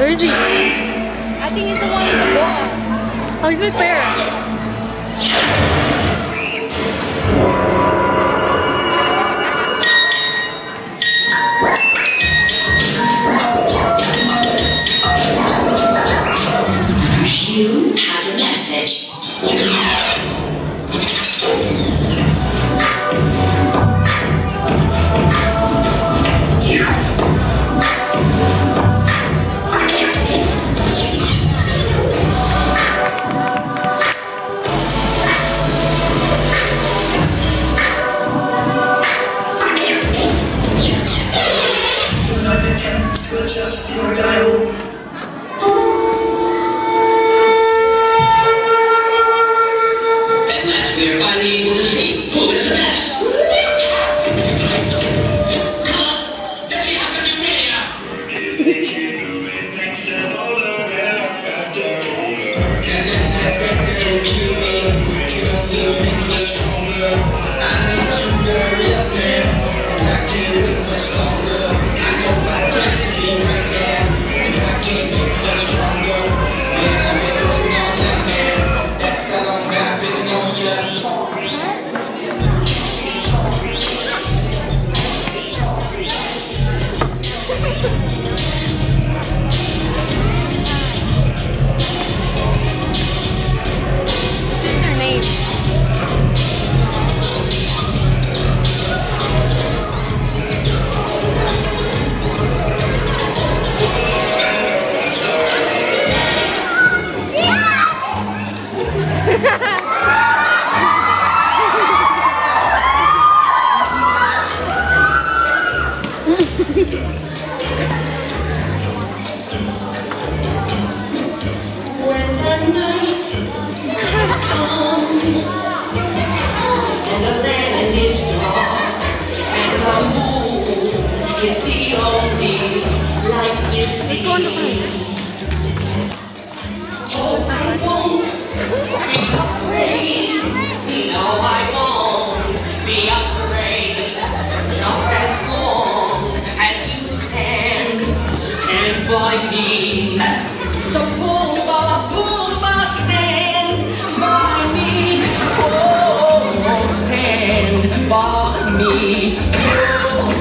Where is he? I think he's the one in the wall. Oh, he's right there. You have a message. Just your dial. We're finally able to see who is the best. Let's see how much you really are. When the night has come and the land is dark and the moon is the only light we see. Oh, I won't be afraid. No, I won't be afraid. Just as long as you stand by me. So Pumbaa, stand by me. Oh, stand by me. Oh,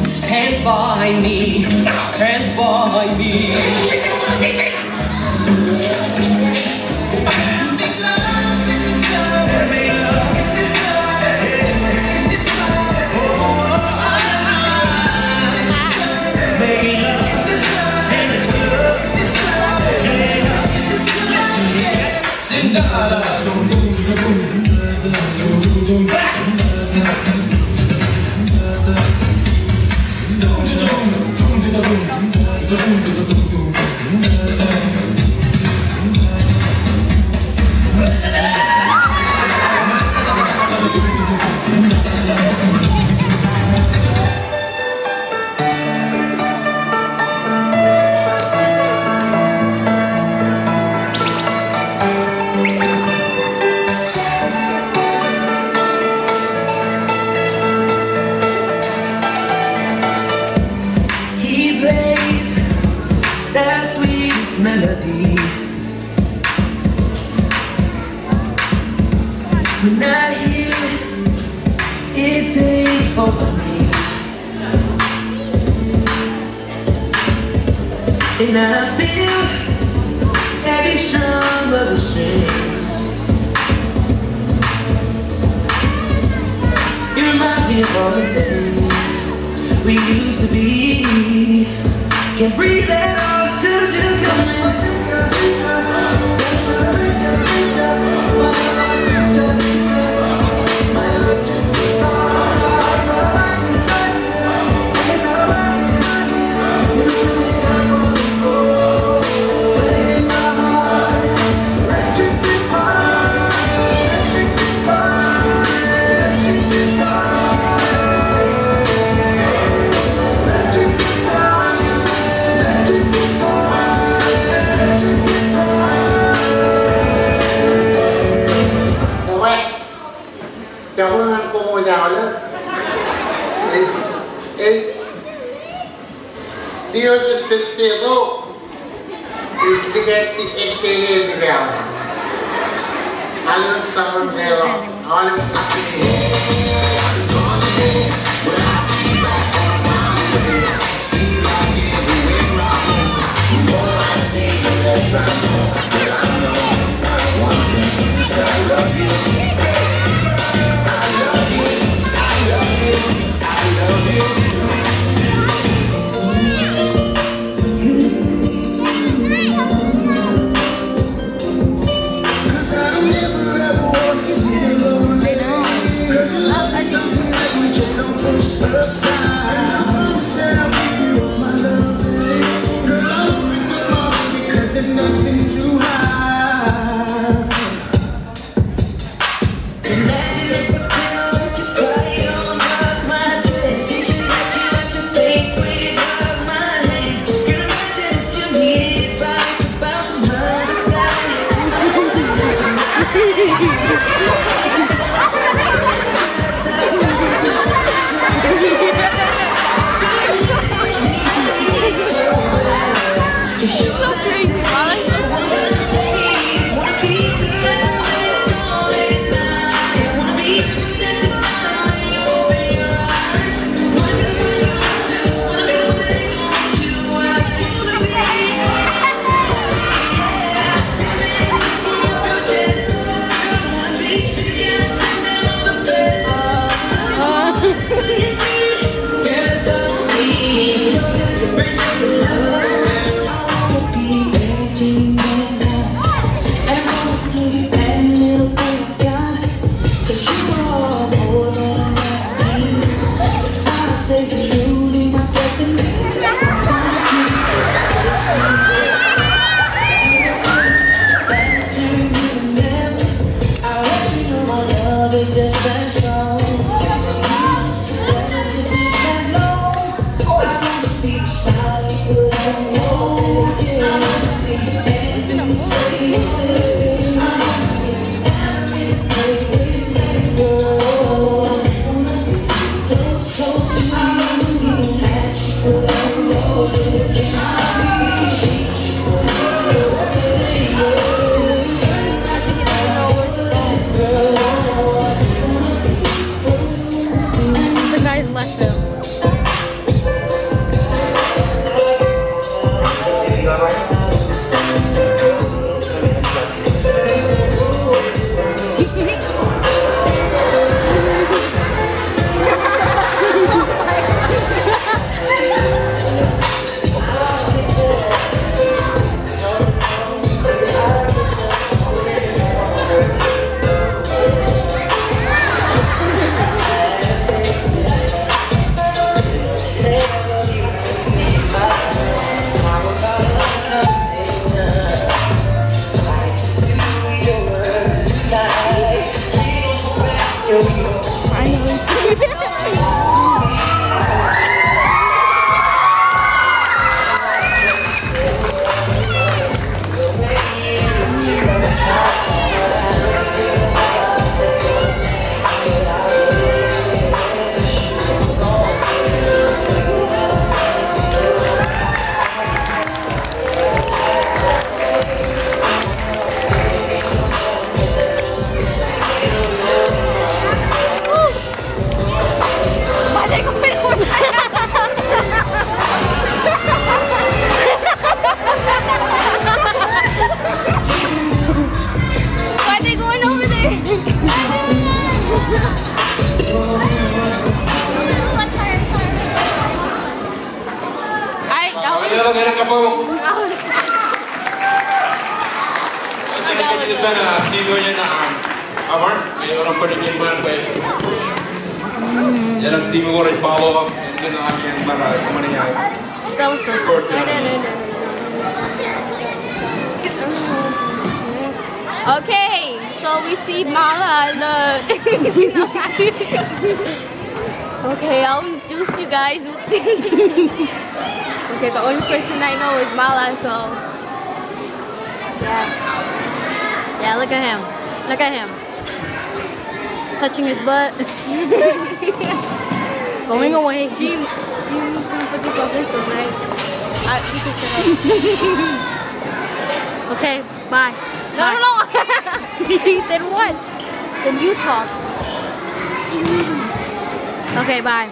stand by me. Stand by me. Melody. When I hear it takes over me, and I feel every strum of the strings. It reminds me of all the things we used to be. Can't breathe at all, 'cause you're coming. Chào cô ngồi chào nhé. Ê. Here's the festival. You get the AKA down. All the summer there, all the Okay, so we see Malal. Okay, I'll introduce you guys. Okay, the only person I know is Malal, so yeah, look at him. Look at him. Touching his butt. Going away. Jim's gonna put this on Facebook, right? You can sit up. Okay, bye. No. Then what? Then you talk. Okay, bye.